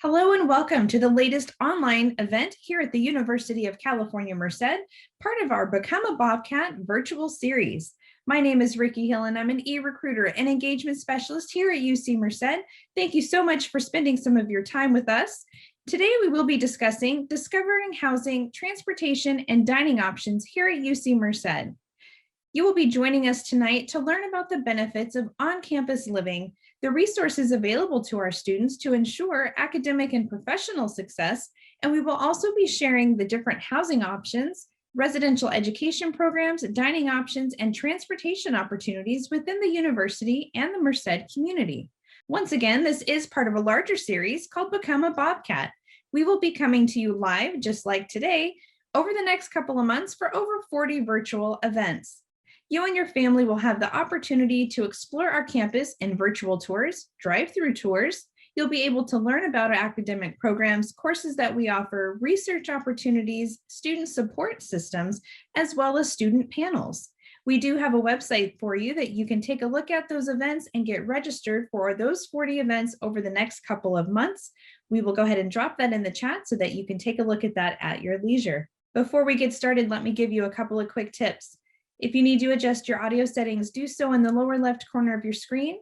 Hello and welcome to the latest online event here at the University of California, Merced, part of our Become a Bobcat virtual series. My name is Ricky Hill and I'm an e-recruiter and engagement specialist here at UC Merced. Thank you so much for spending some of your time with us. Today we will be discussing discovering housing, transportation, and dining options here at UC Merced. You will be joining us tonight to learn about the benefits of on-campus living, the resources available to our students to ensure academic and professional success, and we will also be sharing the different housing options, residential education programs, dining options, and transportation opportunities within the university and the Merced community. Once again, this is part of a larger series called Become a Bobcat. We will be coming to you live, just like today, over the next couple of months for over 40 virtual events. You and your family will have the opportunity to explore our campus in virtual tours, drive-through tours. You'll be able to learn about our academic programs, courses that we offer, research opportunities, student support systems, as well as student panels. We do have a website for you that you can take a look at those events and get registered for those 40 events over the next couple of months. We will go ahead and drop that in the chat so that you can take a look at that at your leisure. Before we get started, let me give you a couple of quick tips. If you need to adjust your audio settings, do so in the lower left corner of your screen.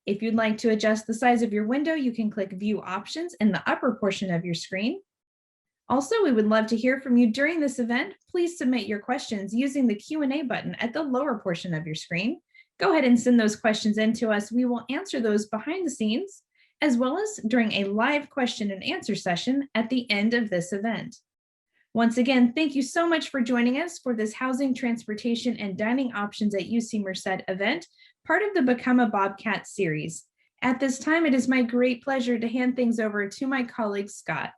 If you'd like to adjust the size of your window, you can click View Options in the upper portion of your screen. Also, we would love to hear from you during this event. Please submit your questions using the Q&A button at the lower portion of your screen. Go ahead and send those questions in to us. We will answer those behind the scenes, as well as during a live question and answer session at the end of this event. Once again, thank you so much for joining us for this Housing, Transportation, and Dining Options at UC Merced event, part of the Become a Bobcat series. At this time, it is my great pleasure to hand things over to my colleague, Scott.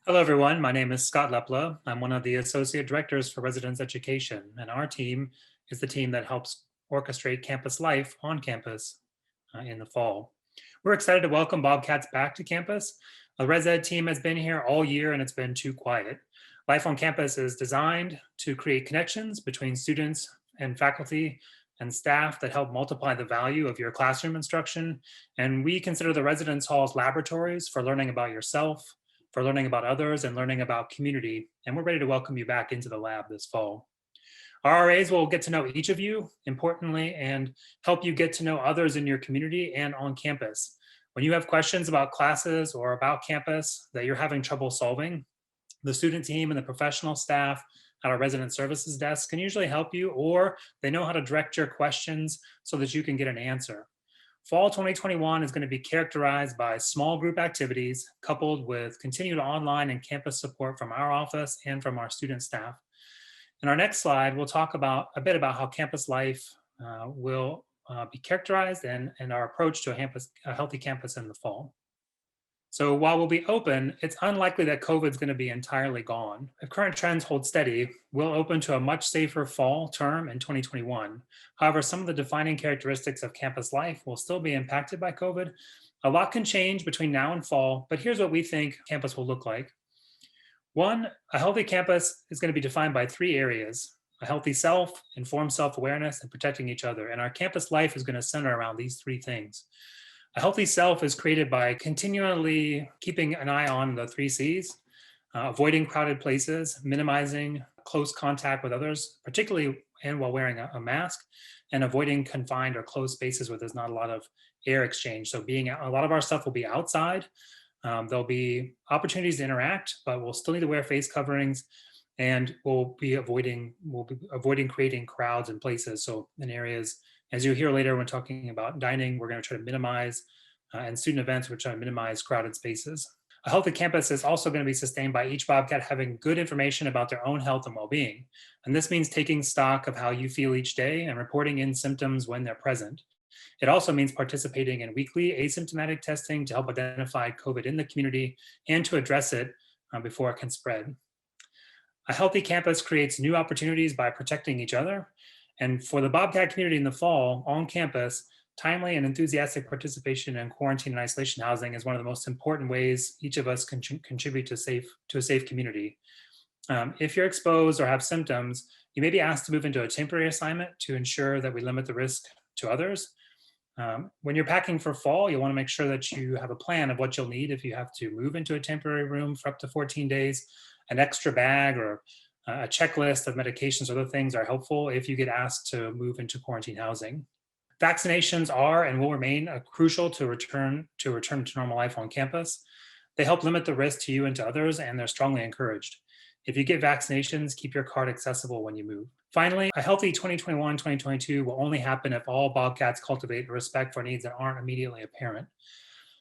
Hello, everyone. My name is Scott Lepla. I'm one of the Associate Directors for Residence Education, and our team is the team that helps orchestrate campus life on campus in the fall. We're excited to welcome Bobcats back to campus. The Res Ed team has been here all year and it's been too quiet. Life on campus is designed to create connections between students and faculty and staff that help multiply the value of your classroom instruction. And we consider the residence halls laboratories for learning about yourself, for learning about others, and learning about community. And we're ready to welcome you back into the lab this fall. Our RAs will get to know each of you, importantly, and help you get to know others in your community and on campus. When you have questions about classes or about campus that you're having trouble solving, the student team and the professional staff at our resident services desk can usually help you, or they know how to direct your questions so that you can get an answer. Fall 2021 is going to be characterized by small group activities coupled with continued online and campus support from our office and from our student staff. In our next slide, we'll talk about a bit about how campus life will be characterized and our approach to a healthy campus in the fall. So while we'll be open, it's unlikely that COVID is going to be entirely gone. If current trends hold steady, we'll open to a much safer fall term in 2021. However, some of the defining characteristics of campus life will still be impacted by COVID. A lot can change between now and fall, but here's what we think campus will look like. One, a healthy campus is going to be defined by 3 areas: a healthy self, informed self-awareness, and protecting each other. And our campus life is going to center around these 3 things. A healthy self is created by continually keeping an eye on the 3 C's, avoiding crowded places, minimizing close contact with others, particularly and while wearing a mask, and avoiding confined or closed spaces where there's not a lot of air exchange. So a lot of our stuff will be outside. There'll be opportunities to interact, but we'll still need to wear face coverings. And we'll be avoiding creating crowds in places. So in areas, as you'll hear later when talking about dining, we're going to try to minimize, and student events, we're trying to minimize crowded spaces. A healthy campus is also going to be sustained by each Bobcat having good information about their own health and well-being. And this means taking stock of how you feel each day and reporting in symptoms when they're present. It also means participating in weekly asymptomatic testing to help identify COVID in the community and to address it before it can spread. A healthy campus creates new opportunities by protecting each other. And for the Bobcat community in the fall, on campus, timely and enthusiastic participation in quarantine and isolation housing is one of the most important ways each of us can contribute to a safe community. If you're exposed or have symptoms, you may be asked to move into a temporary assignment to ensure that we limit the risk to others. When you're packing for fall, you want to make sure that you have a plan of what you'll need if you have to move into a temporary room for up to 14 days. An extra bag or a checklist of medications or other things are helpful if you get asked to move into quarantine housing. Vaccinations are and will remain crucial to return to normal life on campus. They help limit the risk to you and to others, and they're strongly encouraged. If you get vaccinations, keep your card accessible when you move. Finally, a healthy 2021-2022 will only happen if all Bobcats cultivate a respect for needs that aren't immediately apparent.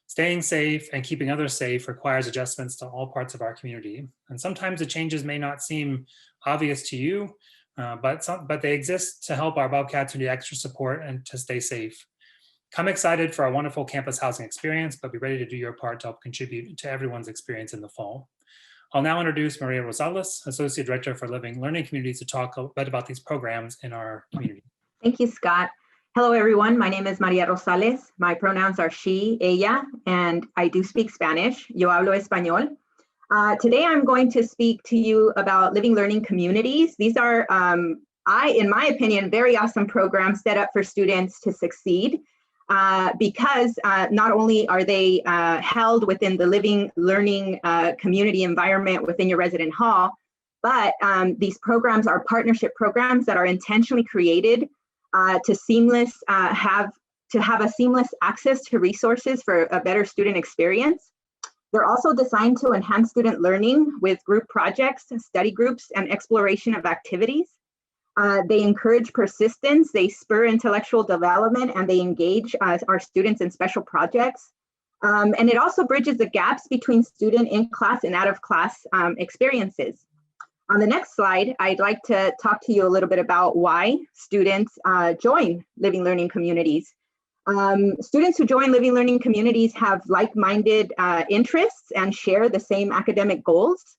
Staying safe and keeping others safe requires adjustments to all parts of our community. And sometimes the changes may not seem obvious to you, but they exist to help our Bobcats who need extra support and to stay safe. Come excited for our wonderful campus housing experience, but be ready to do your part to help contribute to everyone's experience in the fall. I'll now introduce Maria Rosales, Associate Director for Living Learning Communities, to talk a bit about these programs in our community. Thank you, Scott. Hello, everyone. My name is Maria Rosales. My pronouns are she, ella, and I do speak Spanish. Yo hablo español. Today, I'm going to speak to you about Living Learning Communities. These are, in my opinion, very awesome programs set up for students to succeed. Because not only are they held within the living learning community environment within your resident hall, but these programs are partnership programs that are intentionally created to have a seamless access to resources for a better student experience. They're also designed to enhance student learning with group projects, study groups, and exploration of activities. They encourage persistence, they spur intellectual development, and they engage our students in special projects. And it also bridges the gaps between student in-class and out-of-class experiences. On the next slide, I'd like to talk to you a little bit about why students join Living Learning Communities. Students who join Living Learning Communities have like-minded interests and share the same academic goals.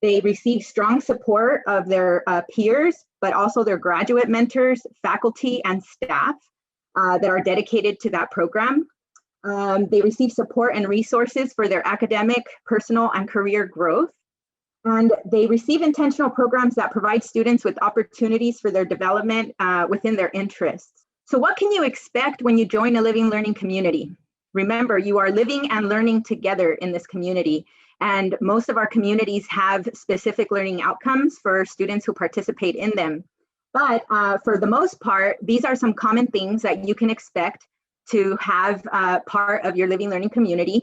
They receive strong support of their peers, but also their graduate mentors, faculty, and staff that are dedicated to that program. They receive support and resources for their academic, personal, and career growth. And they receive intentional programs that provide students with opportunities for their development within their interests. So what can you expect when you join a Living Learning community? Remember, you are living and learning together in this community. And most of our communities have specific learning outcomes for students who participate in them. But for the most part, these are some common things that you can expect to have part of your Living Learning community.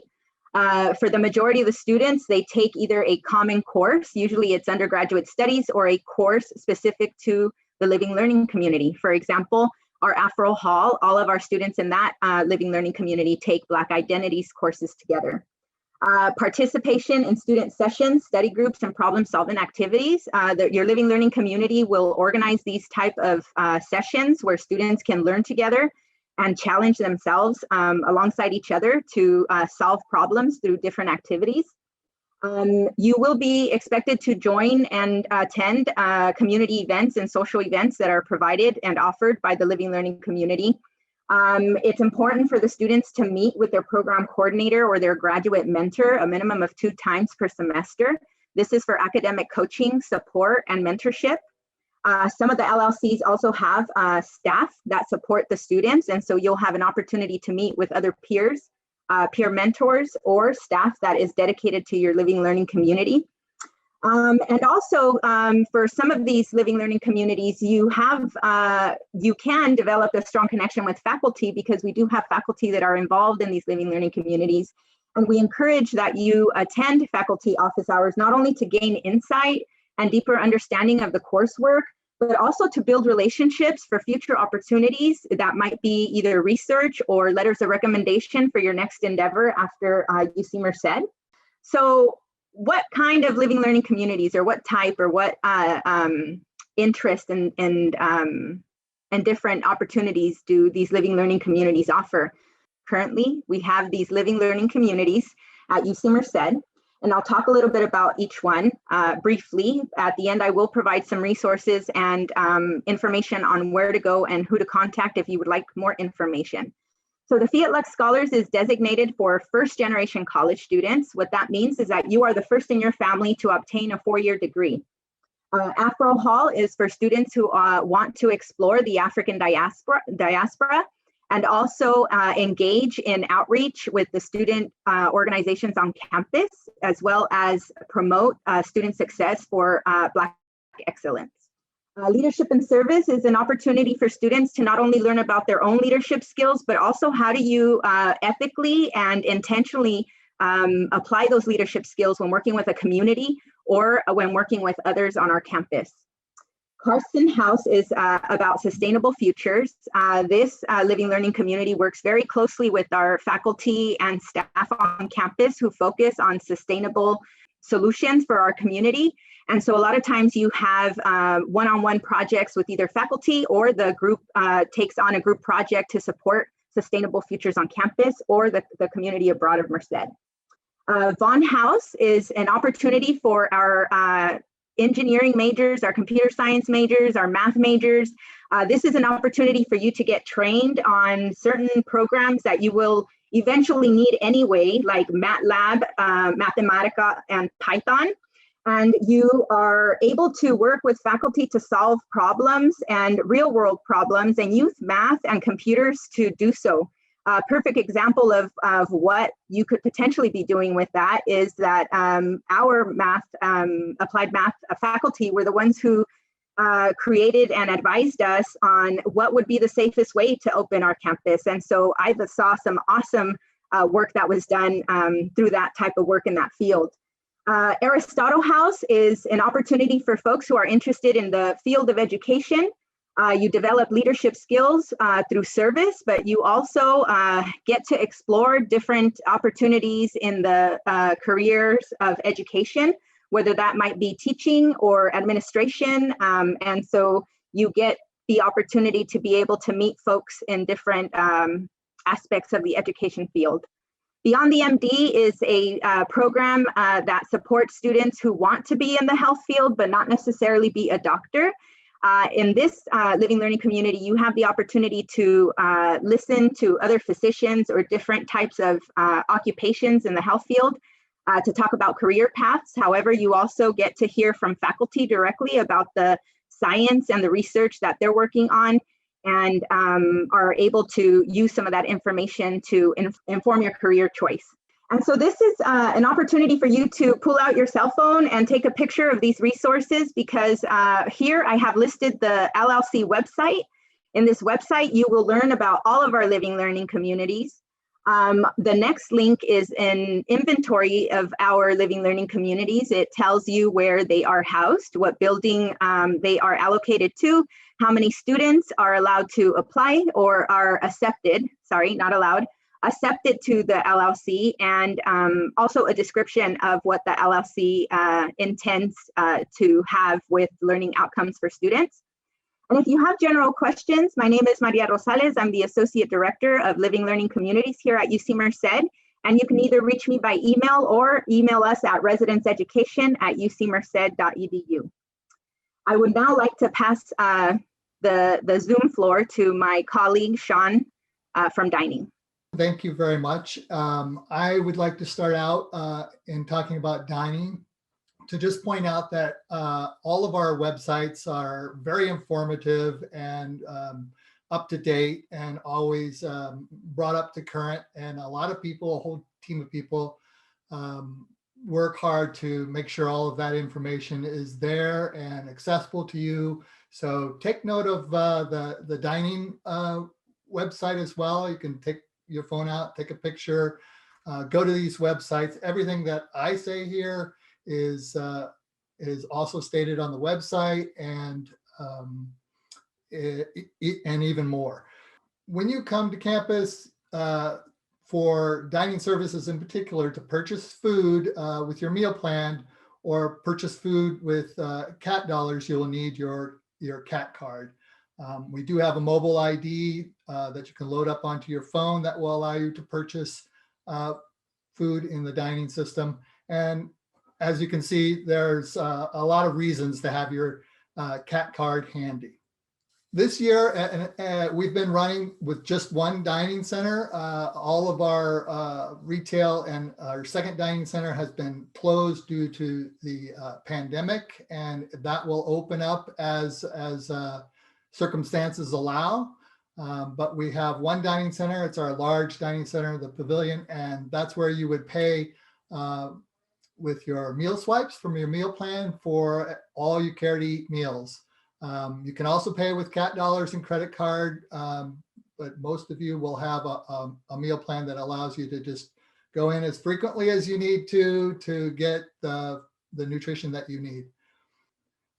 For the majority of the students, they take either a common course, usually it's undergraduate studies, or a course specific to the Living Learning community. For example, our Afro Hall, all of our students in that Living Learning community take Black Identities courses together. Participation in student sessions, study groups, and problem-solving activities. Your Living Learning community will organize these type of sessions where students can learn together and challenge themselves alongside each other to solve problems through different activities. You will be expected to join and attend community events and social events that are provided and offered by the Living Learning community. It's important for the students to meet with their program coordinator or their graduate mentor a minimum of 2 times per semester. This is for academic coaching, support, and mentorship. Some of the LLCs also have staff that support the students, and so you'll have an opportunity to meet with other peers, peer mentors, or staff that is dedicated to your Living Learning community. And also for some of these Living Learning communities, you can develop a strong connection with faculty, because we do have faculty that are involved in these Living Learning communities. And we encourage that you attend faculty office hours, not only to gain insight and deeper understanding of the coursework, but also to build relationships for future opportunities that might be either research or letters of recommendation for your next endeavor after UC Merced. So what kind of Living Learning communities, or what type, or what interest and different opportunities do these Living Learning communities offer? Currently, we have these Living Learning communities at UC Merced, and I'll talk a little bit about each one briefly. At the end, I will provide some resources and information on where to go and who to contact if you would like more information. So the Fiat Lux Scholars is designated for first-generation college students. What that means is that you are the first in your family to obtain a 4-year degree. Afro Hall is for students who want to explore the African diaspora and also engage in outreach with the student organizations on campus, as well as promote student success for Black excellence. Leadership and service is an opportunity for students to not only learn about their own leadership skills, but also how do you ethically and intentionally apply those leadership skills when working with a community or when working with others on our campus. Carson House is about sustainable futures. This living learning community works very closely with our faculty and staff on campus who focus on sustainable solutions for our community. And so a lot of times you have one-on-one projects with either faculty, or the group takes on a group project to support sustainable futures on campus or the community abroad of Merced. Vaughn House is an opportunity for our engineering majors, our computer science majors, our math majors. This is an opportunity for you to get trained on certain programs that you will eventually need anyway, like MATLAB, Mathematica, and Python. And you are able to work with faculty to solve problems and real world problems and use math and computers to do so. A perfect example of what you could potentially be doing with that is that our math, applied math faculty were the ones who created and advised us on what would be the safest way to open our campus. And so I saw some awesome work that was done through that type of work in that field. Aristotle House is an opportunity for folks who are interested in the field of education. You develop leadership skills through service, but you also get to explore different opportunities in the careers of education, whether that might be teaching or administration. And so you get the opportunity to be able to meet folks in different aspects of the education field. Beyond the MD is a program that supports students who want to be in the health field, but not necessarily be a doctor. In this living learning community, you have the opportunity to listen to other physicians or different types of occupations in the health field to talk about career paths. However, you also get to hear from faculty directly about the science and the research that they're working on, and are able to use some of that information to inform your career choice. And so this is an opportunity for you to pull out your cell phone and take a picture of these resources, because here I have listed the LLC website. In this website, you will learn about all of our living learning communities. The next link is an inventory of our living learning communities. It tells you where they are housed, what building they are allocated to, how many students are allowed to apply or are accepted, sorry, not allowed, accepted to the LLC, and also a description of what the LLC intends to have with learning outcomes for students. And if you have general questions, my name is Maria Rosales. I'm the Associate Director of Living Learning Communities here at UC Merced. And you can either reach me by email or email us at residenceeducation@ucmerced.edu. I would now like to pass the Zoom floor to my colleague, Sean, from Dining. Thank you very much. I would like to start out in talking about dining, to just point out that all of our websites are very informative and up to date and always brought up to current. And a lot of people, a whole team of people, work hard to make sure all of that information is there and accessible to you. So take note of the dining website as well. You can take your phone out, take a picture, go to these websites. Everything that I say here is also stated on the website, and even more. When you come to campus for dining services in particular, to purchase food with your meal plan or purchase food with CAT dollars, you'll need your CAT card. We do have a mobile ID that you can load up onto your phone that will allow you to purchase food in the dining system. And as you can see, there's a lot of reasons to have your CAT card handy. This year, we've been running with just one dining center. All of our retail and our second dining center has been closed due to the pandemic, and that will open up as circumstances allow. But we have one dining center. It's our large dining center, the pavilion, and that's where you would pay with your meal swipes from your meal plan for all you care to eat meals. You can also pay with CAT dollars and credit card, but most of you will have a meal plan that allows you to just go in as frequently as you need to get the nutrition that you need.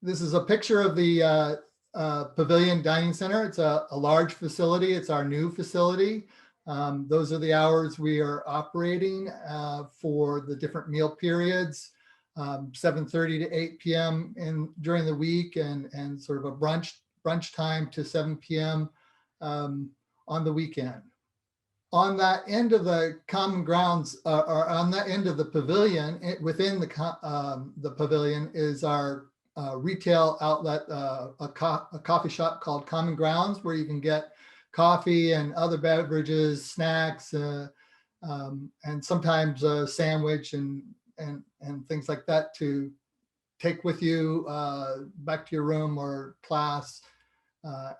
This is a picture of the Pavilion Dining Center. It's a large facility. It's our new facility. Those are the hours we are operating for the different meal periods, 7:30 to 8 p.m. during the week, and sort of a brunch time to 7 p.m. On the weekend. On that end of the common grounds, or on that end of the pavilion, within the pavilion is our retail outlet, a coffee shop called Common Grounds, where you can get coffee and other beverages, snacks, and sometimes a sandwich and things like that to take with you back to your room or class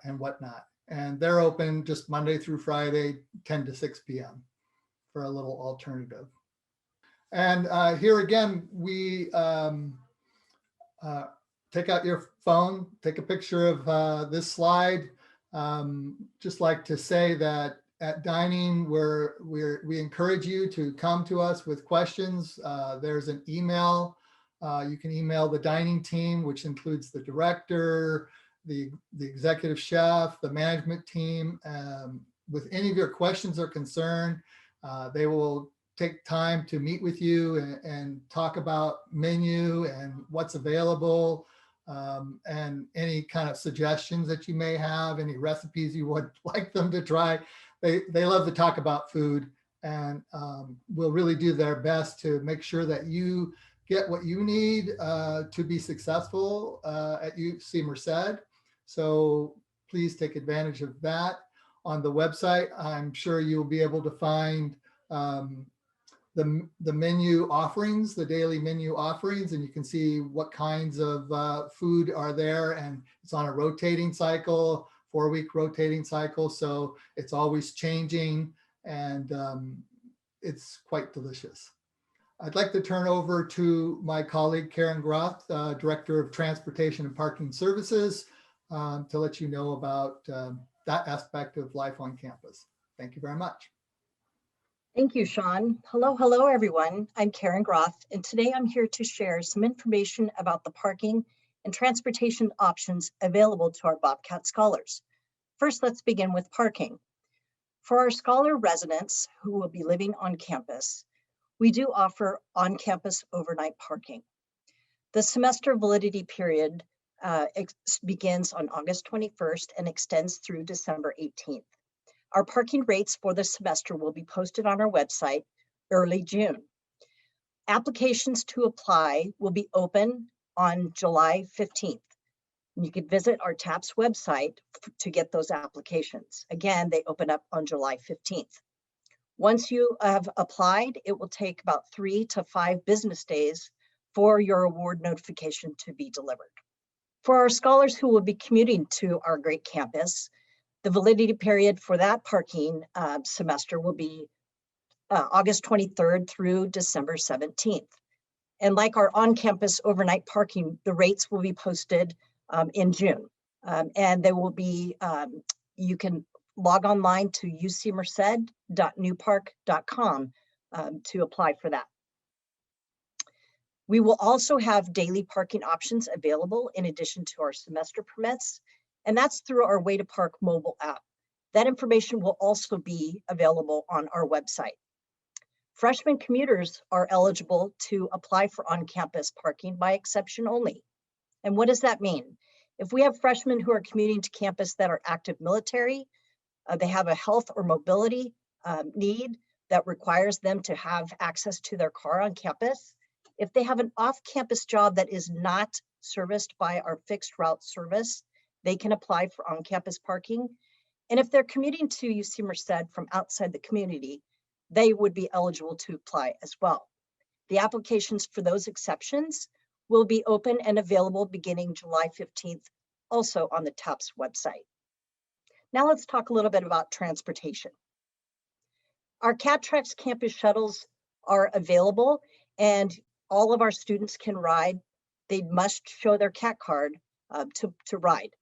and whatnot. And they're open just Monday through Friday, 10 to 6 p.m. for a little alternative. And here again, we take out your phone, take a picture of this slide. Just like to say that at Dining, we encourage you to come to us with questions. There's an email. You can email the dining team, which includes the director, the executive chef, the management team. With any of your questions or concern, they will take time to meet with you and talk about menu and what's available, and any kind of suggestions that you may have, any recipes you would like them to try. They love to talk about food, and will really do their best to make sure that you get what you need to be successful at UC Merced. So please take advantage of that. On the website, I'm sure you'll be able to find the menu offerings, the daily menu offerings, and you can see what kinds of food are there. And it's on a rotating cycle, 4-week rotating cycle. So it's always changing, and it's quite delicious. I'd like to turn over to my colleague, Karen Groth, Director of Transportation and Parking Services, to let you know about that aspect of life on campus. Thank you very much. Thank you, Sean. Hello, everyone. I'm Karen Groth, and today I'm here to share some information about the parking and transportation options available to our Bobcat scholars. First, let's begin with parking. For our scholar residents who will be living on campus, we do offer on-campus overnight parking. The semester validity period begins on August 21st and extends through December 18th. Our parking rates for the semester will be posted on our website early June. Applications to apply will be open on July 15th. You can visit our TAPS website to get those applications. Again, they open up on July 15th. Once you have applied, it will take about 3 to 5 business days for your award notification to be delivered. For our scholars who will be commuting to our great campus, the validity period for that parking semester will be August 23rd through December 17th. And like our on-campus overnight parking, the rates will be posted in June. And they will be, you can log online to ucmerced.newpark.com to apply for that. We will also have daily parking options available in addition to our semester permits, and that's through our Way to Park mobile app. That information will also be available on our website. Freshman commuters are eligible to apply for on-campus parking by exception only. And what does that mean? If we have freshmen who are commuting to campus that are active military, they have a health or mobility need that requires them to have access to their car on campus, if they have an off-campus job that is not serviced by our fixed route service, they can apply for on-campus parking. And if they're commuting to UC Merced from outside the community, they would be eligible to apply as well. The applications for those exceptions will be open and available beginning July 15th, also on the TAPS website. Now let's talk a little bit about transportation. Our CatTrax campus shuttles are available and all of our students can ride. They must show their CAT card to ride.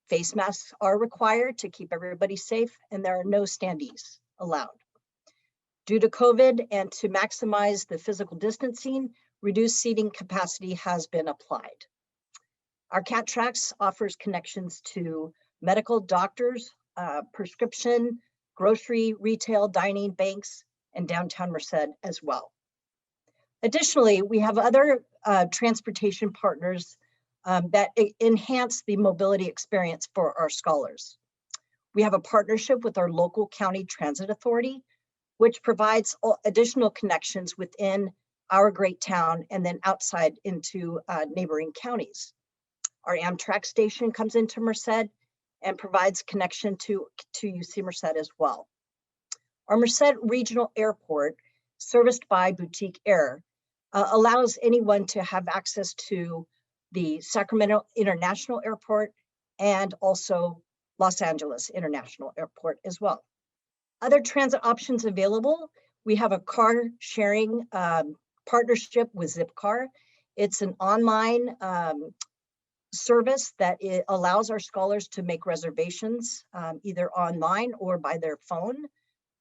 Face masks are required to keep everybody safe, and there are no standees allowed. Due to COVID and to maximize the physical distancing, reduced seating capacity has been applied. Our CatTrax offers connections to medical, doctors, prescription, grocery, retail, dining, banks, and downtown Merced as well. Additionally, we have other transportation partners that enhance the mobility experience for our scholars. We have a partnership with our local county transit authority, which provides additional connections within our great town and then outside into neighboring counties. Our Amtrak station comes into Merced and provides connection to UC Merced as well. Our Merced Regional Airport, serviced by Boutique Air, allows anyone to have access to the Sacramento International Airport and also Los Angeles International Airport as well. Other transit options available, we have a car sharing partnership with Zipcar. It's an online service that it allows our scholars to make reservations either online or by their phone.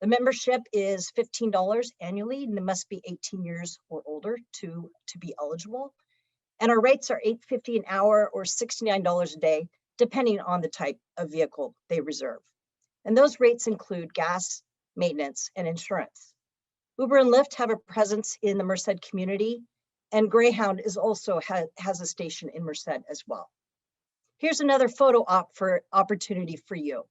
The membership is $15 annually, and they must be 18 years or older to be eligible. And our rates are $8.50 an hour or $69 a day, depending on the type of vehicle they reserve. And those rates include gas, maintenance, and insurance. Uber and Lyft have a presence in the Merced community, and Greyhound is also has a station in Merced as well. Here's another photo op for opportunity for you.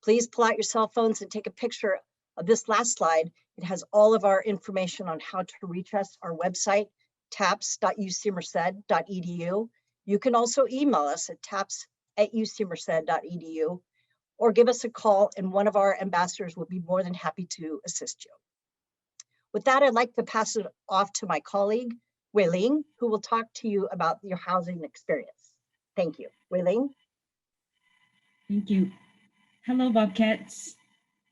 Please pull out your cell phones and take a picture of this last slide. It has all of our information on how to reach us, our website, taps.ucmerced.edu. You can also email us at taps@ucmerced.edu or give us a call, and one of our ambassadors will be more than happy to assist you. With that, I'd like to pass it off to my colleague, Wei Ling, who will talk to you about your housing experience. Thank you. Wei Ling. Thank you. Hello, Bobcats.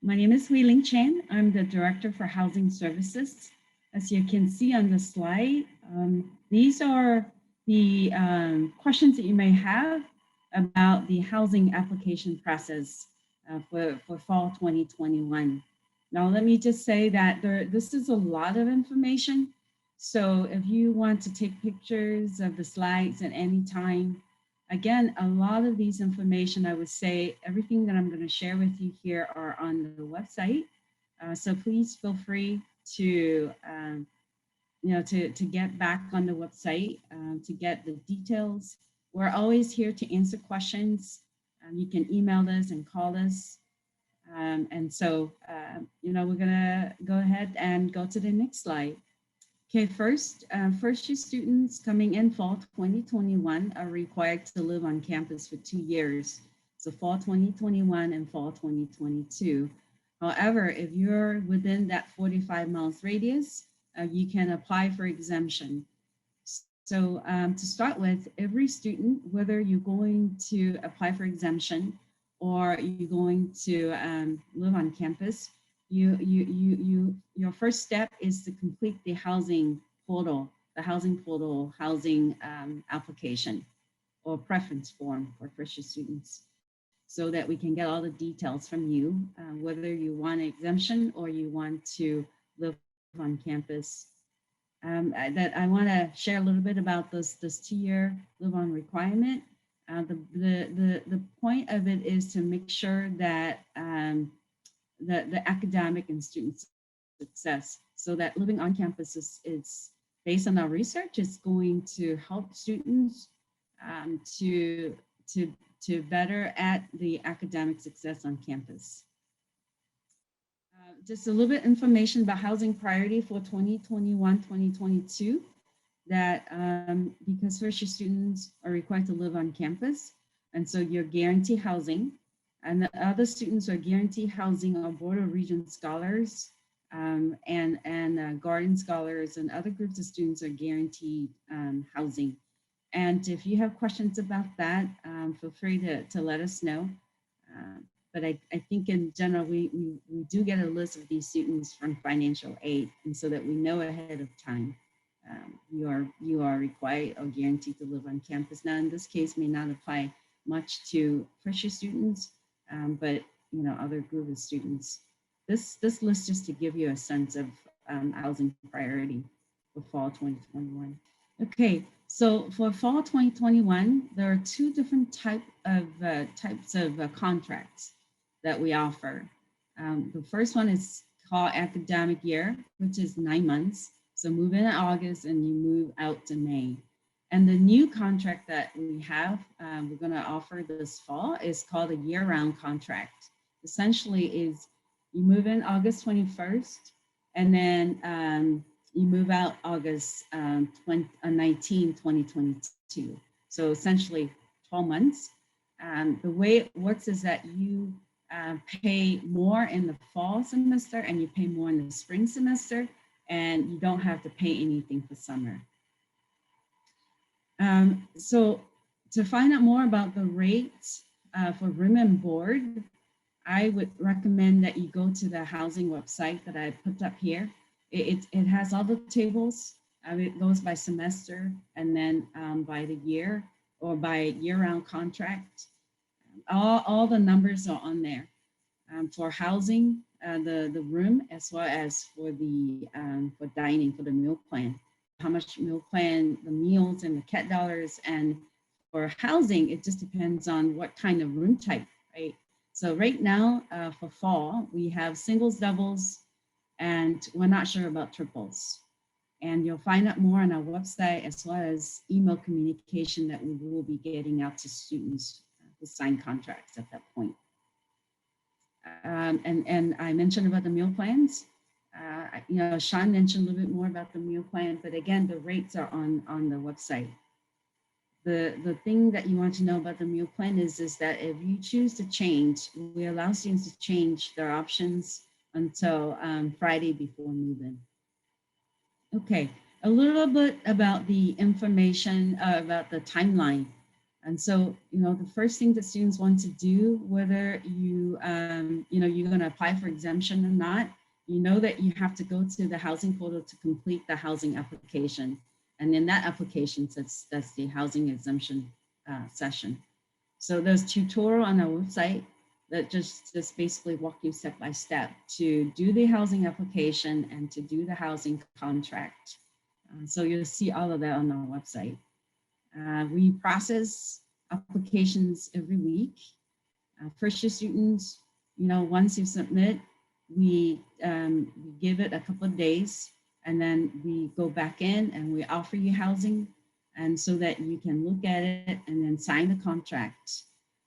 My name is Wei Ling Chen. I'm the Director for Housing Services. As you can see on the slide, these are the questions that you may have about the housing application process for fall 2021. Now, let me just say that this is a lot of information. So if you want to take pictures of the slides at any time, again, a lot of these information, I would say everything that I'm going to share with you here are on the website. So please feel free to, to get back on the website to get the details. We're always here to answer questions. You can email us and call us. And so, we're gonna go ahead and go to the next slide. Okay, first year students coming in fall 2021 are required to live on campus for 2 years. So fall 2021 and fall 2022. However, if you're within that 45 miles radius, you can apply for exemption. So to start with, every student, whether you're going to apply for exemption or you're going to live on campus, your first step is to complete the housing portal application or preference form for first year students, so that we can get all the details from you, whether you want an exemption or you want to live on campus. That I want to share a little bit about this 2-year live on requirement. The point of it is to make sure that the academic and student success, so that living on campus is based on our research, is going to help students to better at the academic success on campus. Just a little bit information about housing priority for 2021-2022, that because first year students are required to live on campus, and so you're guaranteed housing, and the other students are guaranteed housing on Board of Regents scholars and Garden scholars, and other groups of students are guaranteed housing. And if you have questions about that, feel free to let us know. but I think in general, we do get a list of these students from financial aid, and so that we know ahead of time. You are required or guaranteed to live on campus. Now, in this case, may not apply much to first-year students, but other group of students. This list just to give you a sense of housing priority for fall 2021. Okay, so for fall 2021, there are two different types of contracts that we offer. The first one is called academic year, which is 9 months. So move in August and you move out to May. And the new contract that we have, we're going to offer this fall is called a year-round contract. Essentially is you move in August 21st and then you move out August 19, 2022. So essentially 12 months. The way it works is that you pay more in the fall semester and you pay more in the spring semester, and you don't have to pay anything for summer. So to find out more about the rates for room and board, I would recommend that you go to the housing website that I put up here. It has all the tables. It goes by semester and then by the year or by year-round contract. All the numbers are on there for housing, the room, as well as for the for dining, for the meal plan. How much meal plan, the meals and the CAT dollars, and for housing, it just depends on what kind of room type, right? So right now for fall, we have singles, doubles, and we're not sure about triples. And you'll find out more on our website as well as email communication that we will be getting out to students to sign contracts at that point. And I mentioned about the meal plans. Sean mentioned a little bit more about the meal plan, but again, the rates are on the website. The thing that you want to know about the meal plan is that if you choose to change, we allow students to change their options until Friday before move-in. Okay, a little bit about the information about the timeline. And so, the first thing that students want to do, whether you're going to apply for exemption or not, that you have to go to the housing portal to complete the housing application. And in that application, that's the housing exemption session. So there's tutorial on our website that just basically walk you step by step to do the housing application and to do the housing contract. So you'll see all of that on our website. We process applications every week. First year students, once you submit, we give it a couple of days, and then we go back in and we offer you housing, and so that you can look at it and then sign the contract.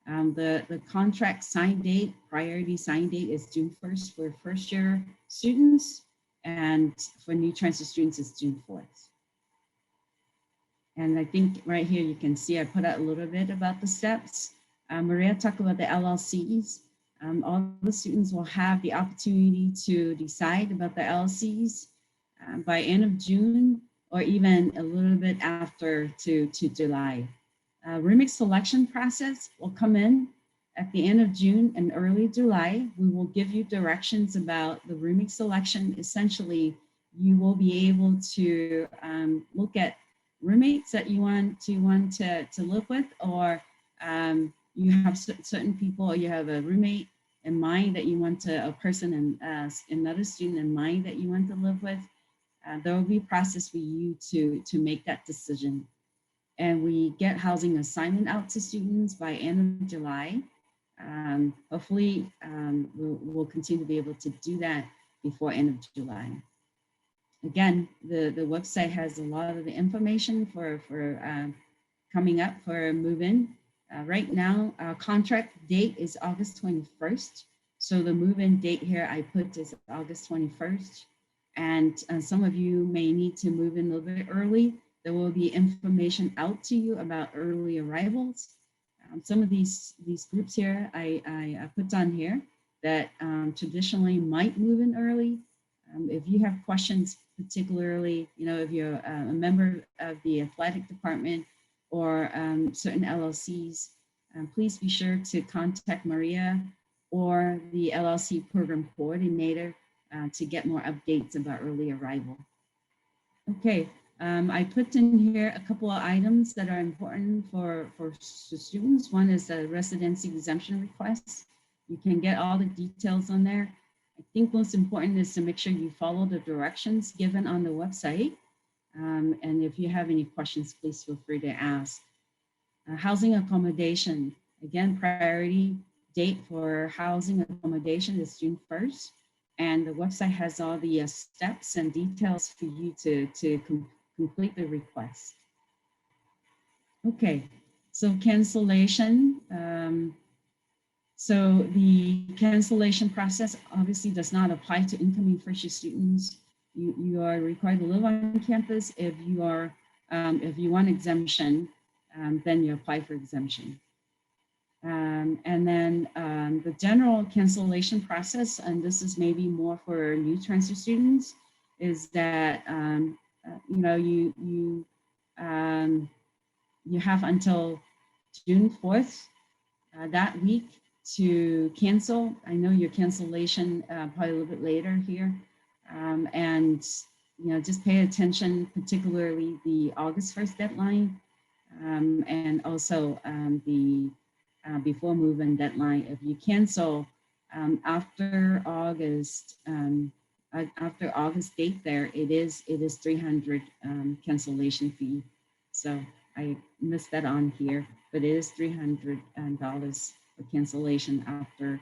The contract sign date, priority sign date is June 1st for first year students, and for new transfer students it's June 4th. And I think right here you can see I put out a little bit about the steps. Maria talked about the LLCs. All the students will have the opportunity to decide about the LLCs by end of June, or even a little bit after to July. Roommate selection process will come in at the end of June and early July. We will give you directions about the roommate selection. Essentially, you will be able to look at roommates that you want to live with, or you have certain people, or you have a roommate in mind that you want to, a person and another student in mind that you want to live with. There will be a process for you to make that decision. And we get housing assignment out to students by end of July. Hopefully, we'll continue to be able to do that before end of July. Again, the website has a lot of the information for coming up for move-in. Right now, our contract date is August 21st. So the move-in date here I put is August 21st. And some of you may need to move in a little bit early. There will be information out to you about early arrivals. Some of these groups here I put on here that traditionally might move in early. If you have questions, particularly, if you're a member of the athletic department or certain LLCs, please be sure to contact Maria or the LLC program coordinator to get more updates about early arrival. Okay, I put in here a couple of items that are important for students. One is the residency exemption request. You can get all the details on there. I think most important is to make sure you follow the directions given on the website. And if you have any questions, please feel free to ask. Housing accommodation, again, priority date for housing accommodation is June 1st. And the website has all the steps and details for you to complete the request. Okay, so cancellation. So the cancellation process obviously does not apply to incoming first-year students. You are required to live on campus. If you want exemption, then you apply for exemption. And then the general cancellation process, and this is maybe more for new transfer students, is that you have until June 4th that week to cancel. I know your cancellation probably a little bit later here, and just pay attention, particularly the August 1st deadline, and also the before move-in deadline. If you cancel after August date, there it is $300 cancellation fee. So I missed that on here, but it is $300 for cancellation after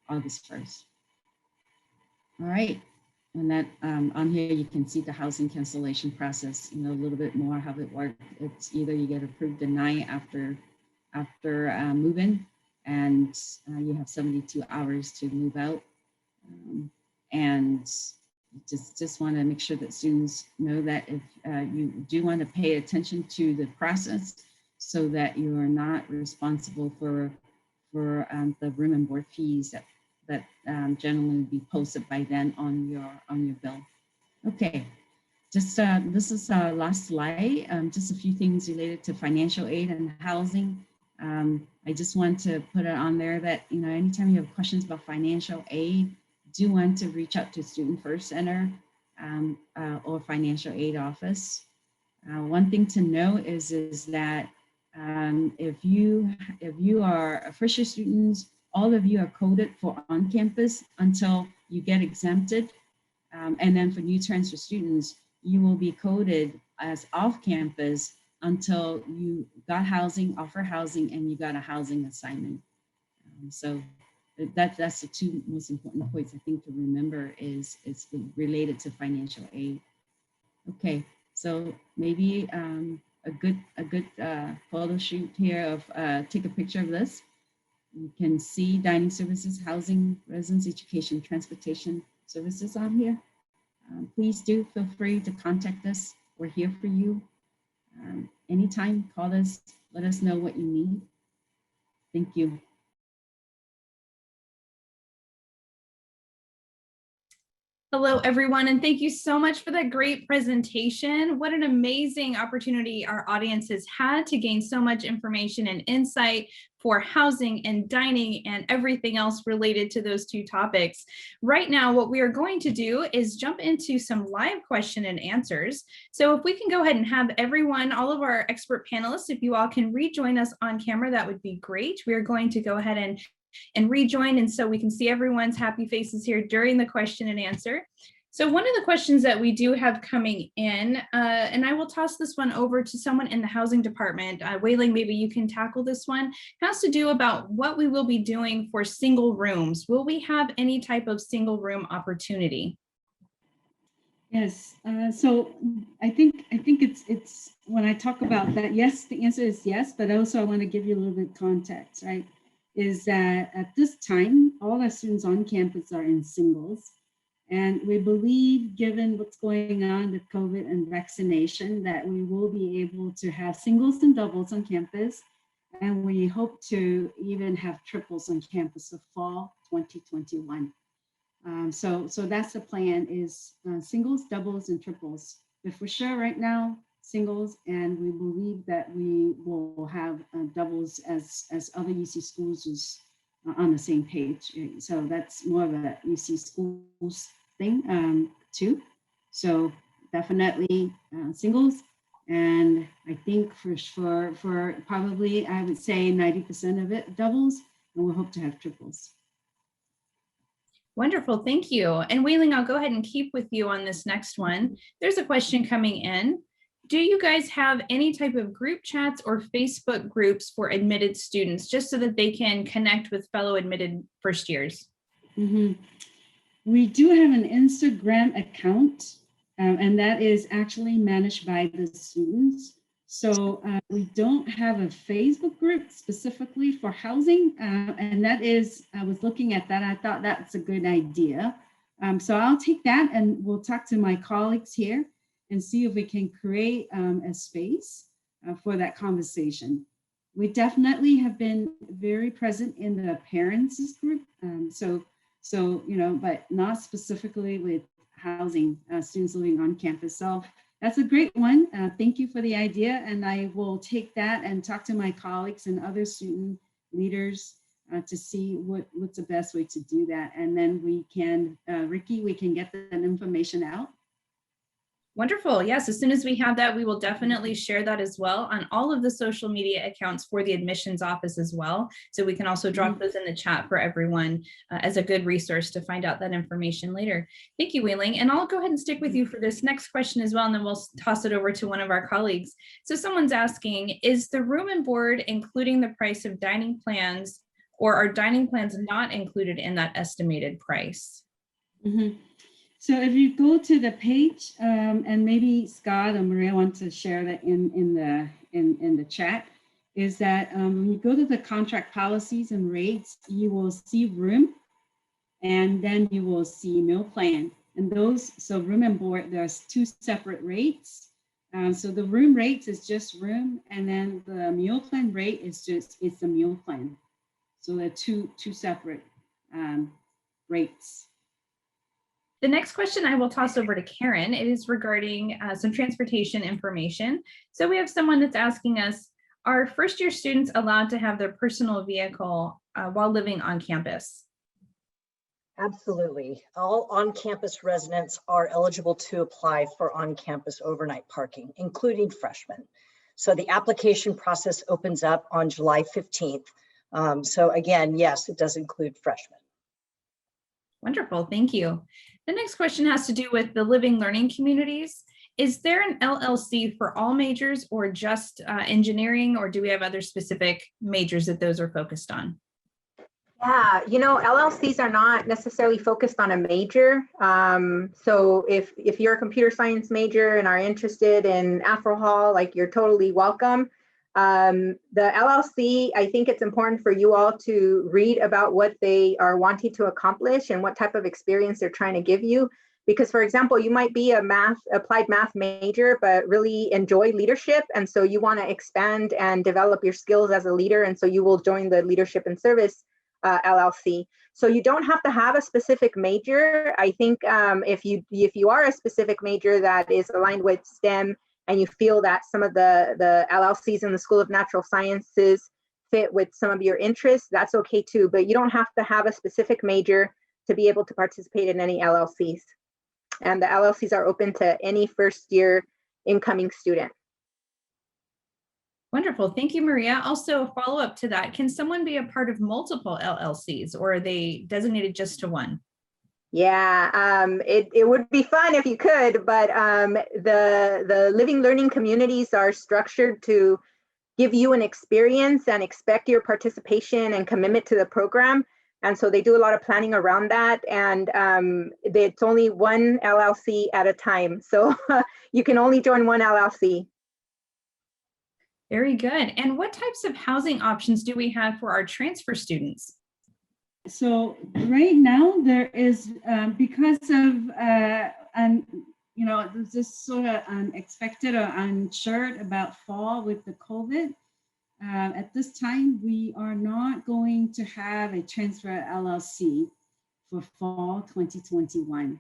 August 1st. All right. And that on here, you can see the housing cancellation process, a little bit more how it works. It's either you get approved the night after move-in, and you have 72 hours to move out. And just want to make sure that students know that if you do want to pay attention to the process, so that you are not responsible for the room and board fees that generally be posted by then on your bill. Okay, just this is our last slide. Just a few things related to financial aid and housing. I just want to put it on there that anytime you have questions about financial aid, do want to reach out to Student First Center or financial aid office. One thing to know is that if you are first-year students, all of you are coded for on-campus until you get exempted. And then for new transfer students, you will be coded as off-campus until you got housing, offer housing, and you got a housing assignment. So that's the two most important points I think to remember is related to financial aid. Okay, so maybe a good photo shoot here of take a picture of this. You can see dining services, housing, residence, education, transportation services on here. Please do feel free to contact us. We're here for you. Anytime, call us, let us know what you need. Thank you. Hello, everyone, and thank you so much for that great presentation. What an amazing opportunity our audience has had to gain so much information and insight for housing and dining and everything else related to those two topics. Right now, what we are going to do is jump into some live question and answers. So if we can go ahead and have everyone, all of our expert panelists, if you all can rejoin us on camera, that would be great. We are going to go ahead and rejoin, and so we can see everyone's happy faces here during the question and answer. So one of the questions that we do have coming in, and I will toss this one over to someone in the housing department. Wei Ling, maybe you can tackle this one, has to do about what we will be doing for single rooms. Will we have any type of single room opportunity? Yes, so I think it's when I talk about that, yes, the answer is yes, but also I want to give you a little bit of context, right? Is that at this time, all our students on campus are in singles. And we believe, given what's going on with COVID and vaccination, that we will be able to have singles and doubles on campus. And we hope to even have triples on campus for fall 2021. So that's the plan, is singles, doubles, and triples. But for sure right now, singles, and we believe that we will have doubles as other UC schools on the same page. So that's more of a UC Schools thing too. So definitely singles. And I think for probably, I would say 90% of it doubles, and we'll hope to have triples. Wonderful, thank you. And Wei-Ling, I'll go ahead and keep with you on this next one. There's a question coming in. Do you guys have any type of group chats or Facebook groups for admitted students, just so that they can connect with fellow admitted first years? Mm-hmm. We do have an Instagram account, and that is actually managed by the students. So we don't have a Facebook group specifically for housing, and that is, I was looking at that, I thought that's a good idea. So I'll take that and we'll talk to my colleagues here and see if we can create a space for that conversation. We definitely have been very present in the parents group. So, you know, but not specifically with housing students living on campus. So that's a great one. Thank you for the idea. And I will take that and talk to my colleagues and other student leaders to see what's the best way to do that. And then we can, Ricky, we can get that information out. Wonderful. Yes, as soon as we have that, we will definitely share that as well on all of the social media accounts for the admissions office as well. So we can also drop those in the chat for everyone as a good resource to find out that information later. Thank you, Wei-Ling. And I'll go ahead and stick with you for this next question as well, and then we'll toss it over to one of our colleagues. So someone's asking, is the room and board including the price of dining plans, or are dining plans not included in that estimated price? Mm-hmm. So if you go to the page, and maybe Scott or Maria want to share that in the chat, is that when you go to the contract policies and rates, you will see room, and then you will see meal plan. And those, so room and board, there's two separate rates. So the room rates is just room, and then the meal plan rate is it's the meal plan. So they're two separate rates. The next question I will toss over to Karen. It is regarding some transportation information. So we have someone that's asking us, are first year students allowed to have their personal vehicle while living on campus? Absolutely. All on-campus residents are eligible to apply for on-campus overnight parking, including freshmen. So the application process opens up on July 15th. So again, yes, it does include freshmen. Wonderful, thank you. The next question has to do with the living learning communities. Is there an LLC for all majors or just engineering, or do we have other specific majors that those are focused on? Yeah, you know, LLCs are not necessarily focused on a major. So if you're a computer science major and are interested in AfroHall, like, you're totally welcome. The LLC, I think it's important for you all to read about what they are wanting to accomplish and what type of experience they're trying to give you. Because, for example, you might be a applied math major, but really enjoy leadership. And so you want to expand and develop your skills as a leader. And so you will join the Leadership and Service LLC. So you don't have to have a specific major. I think if you are a specific major that is aligned with STEM, and you feel that some of the LLCs in the School of Natural Sciences fit with some of your interests, that's okay too. But you don't have to have a specific major to be able to participate in any LLCs. And the LLCs are open to any first year incoming student. Wonderful, thank you, Maria. Also, a follow-up to that, can someone be a part of multiple LLCs, or are they designated just to one? Yeah, it would be fun if you could, but the living learning communities are structured to give you an experience and expect your participation and commitment to the program. And so they do a lot of planning around that. And it's only one LLC at a time. So you can only join one LLC. Very good. And what types of housing options do we have for our transfer students? So right now there is, because of, you know, this sort of unexpected or unsure about fall with the COVID, at this time, we are not going to have a transfer LLC for fall 2021.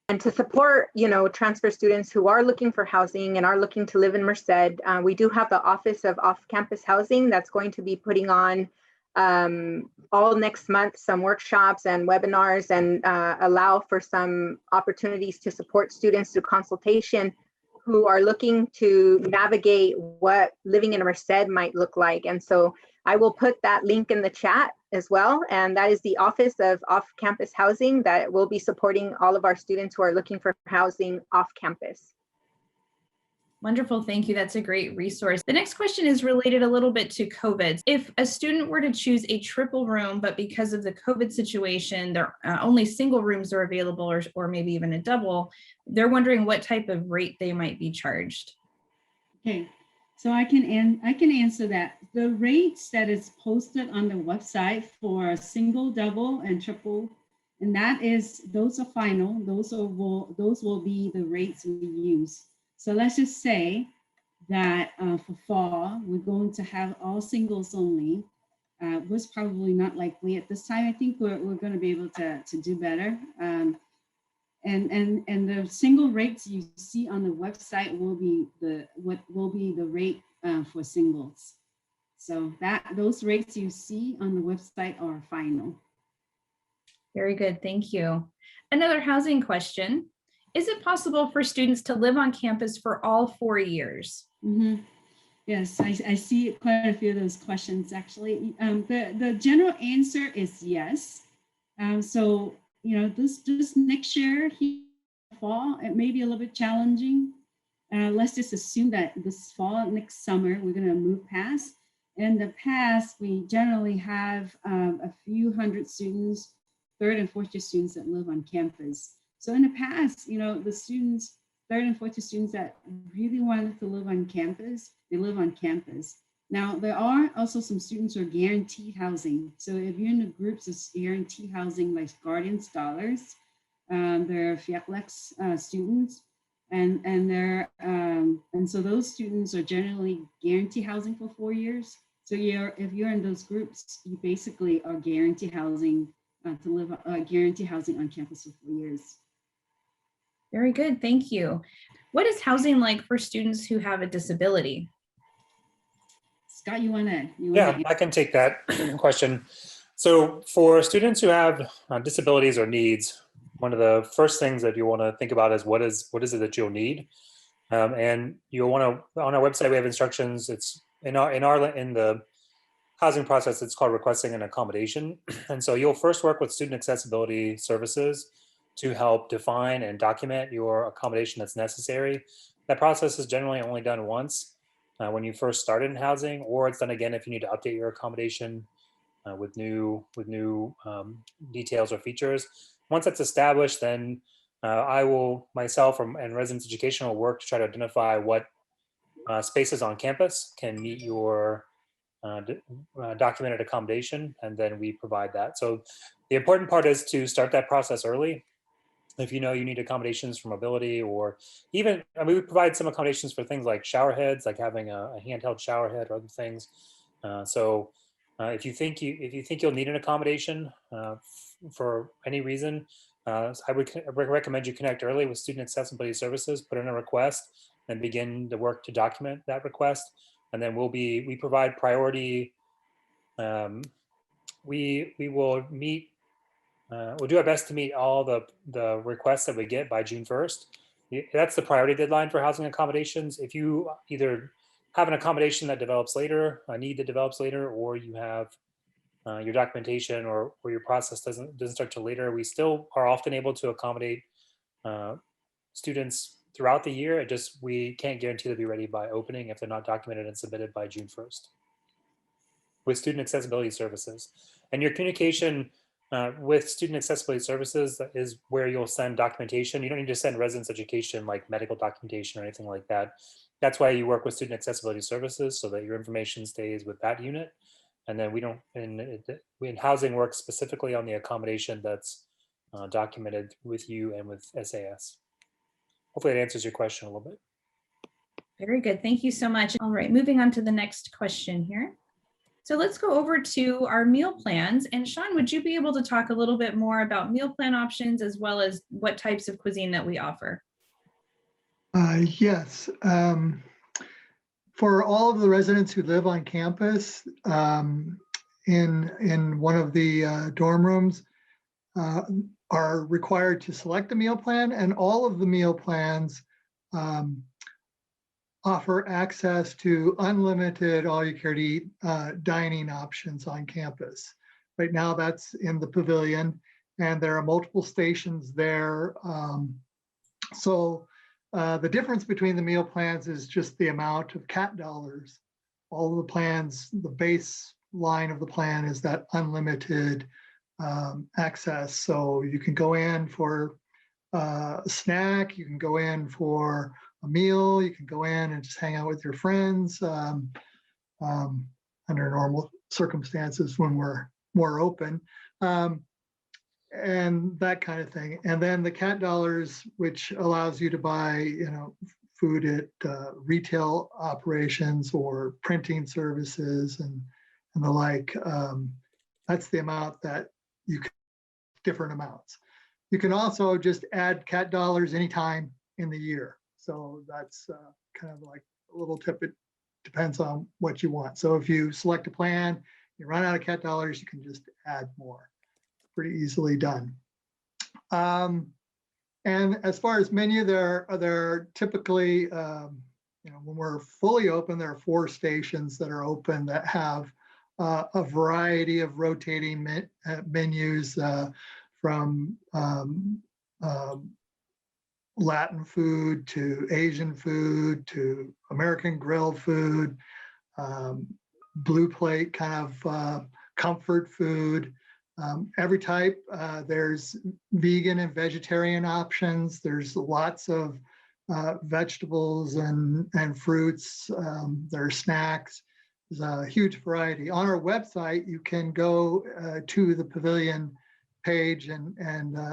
And to support, you know, transfer students who are looking for housing and are looking to live in Merced, we do have the Office of Off-Campus Housing that's going to be putting on all next month some workshops and webinars and allow for some opportunities to support students through consultation who are looking to navigate what living in Merced might look like. And so I will put that link in the chat as well. And that is the Office of Off-Campus Housing that will be supporting all of our students who are looking for housing off campus. Wonderful, thank you. That's a great resource. The next question is related a little bit to COVID. If a student were to choose a triple room, but because of the COVID situation, there only single rooms are available, or maybe even a double, they're wondering what type of rate they might be charged. Okay, so I can answer that. The rates that is posted on the website for single, double, and triple, and those are final. Those will be the rates we use. So let's just say that for fall, we're going to have all singles only. Was probably not likely at this time. I think we're going to be able to do better. And the single rates you see on the website will be the rate for singles. So those rates you see on the website are final. Very good, thank you. Another housing question. Is it possible for students to live on campus for all 4 years? Mm-hmm. Yes, I see quite a few of those questions actually. The general answer is yes. So, this next year, fall, it may be a little bit challenging. Let's just assume that this fall, next summer, we're going to move past. In the past, we generally have a few hundred students, third and fourth year students that live on campus. So in the past, the students, third and fourth year students that really wanted to live on campus, they live on campus. Now, there are also some students who are guaranteed housing. So if you're in the groups of guaranteed housing, like Guardian Scholars, they're FIACLEX students, and so those students are generally guaranteed housing for 4 years. So if you're in those groups, you basically are guaranteed housing to live guaranteed housing on campus for 4 years. Very good, thank you. What is housing like for students who have a disability? Scott, you wanna Yeah, I can take that question. So for students who have disabilities or needs, one of the first things that you want to think about is what is it that you'll need, and you'll want to, on our website we have instructions. It's in the housing process. It's called requesting an accommodation, and so you'll first work with student accessibility services to help define and document your accommodation that's necessary. That process is generally only done once when you first started in housing, or it's done again if you need to update your accommodation with new details or features. Once that's established, then I will myself and residence education will work to try to identify what spaces on campus can meet your documented accommodation, and then we provide that. So the important part is to start that process early. If you know you need accommodations for mobility, or even, we provide some accommodations for things like shower heads, like having a handheld shower head or other things. If you think you'll need an accommodation for any reason, I would recommend you connect early with Student Accessibility Services, put in a request, and begin the work to document that request. And then we provide priority. We will meet. We'll do our best to meet all the requests that we get by June 1st. That's the priority deadline for housing accommodations. If you either have an accommodation that develops later, a need that develops later, or you have your documentation or your process doesn't start till later, we still are often able to accommodate students throughout the year. We can't guarantee they'll be ready by opening if they're not documented and submitted by June 1st. With Student Accessibility Services. And your communication with Student Accessibility Services is where you'll send documentation. You don't need to send residence education like medical documentation or anything like that. That's why you work with Student Accessibility Services, so that your information stays with that unit. And then in housing works specifically on the accommodation that's documented with you and with SAS. Hopefully that answers your question a little bit. Very good, thank you so much. All right, moving on to the next question here. So let's go over to our meal plans. And Sean, would you be able to talk a little bit more about meal plan options as well as what types of cuisine that we offer? Yes. For all of the residents who live on campus, in one of the dorm rooms are required to select a meal plan, and all of the meal plans offer access to unlimited all-you-can-eat dining options on campus. Right now, that's in the pavilion, and there are multiple stations there. So the difference between the meal plans is just the amount of CAT dollars. All of the plans, the base line of the plan is that unlimited access. So you can go in for a snack, you can go in for a meal, you can go in and just hang out with your friends under normal circumstances when we're more open, and that kind of thing. And then the CAT dollars, which allows you to buy, food at retail operations or printing services and the like. That's the amount that you can, different amounts. You can also just add CAT dollars anytime in the year. So that's kind of like a little tip. It depends on what you want. So if you select a plan, you run out of CAT dollars, you can just add more. Pretty easily done. And as far as menu, there are typically, when we're fully open, there are 4 stations that are open that have a variety of rotating menus from Latin food to Asian food to American grilled food, blue plate kind of comfort food. Every type. There's vegan and vegetarian options. There's lots of vegetables and fruits. There are snacks. There's a huge variety. On our website, you can go to the pavilion page, and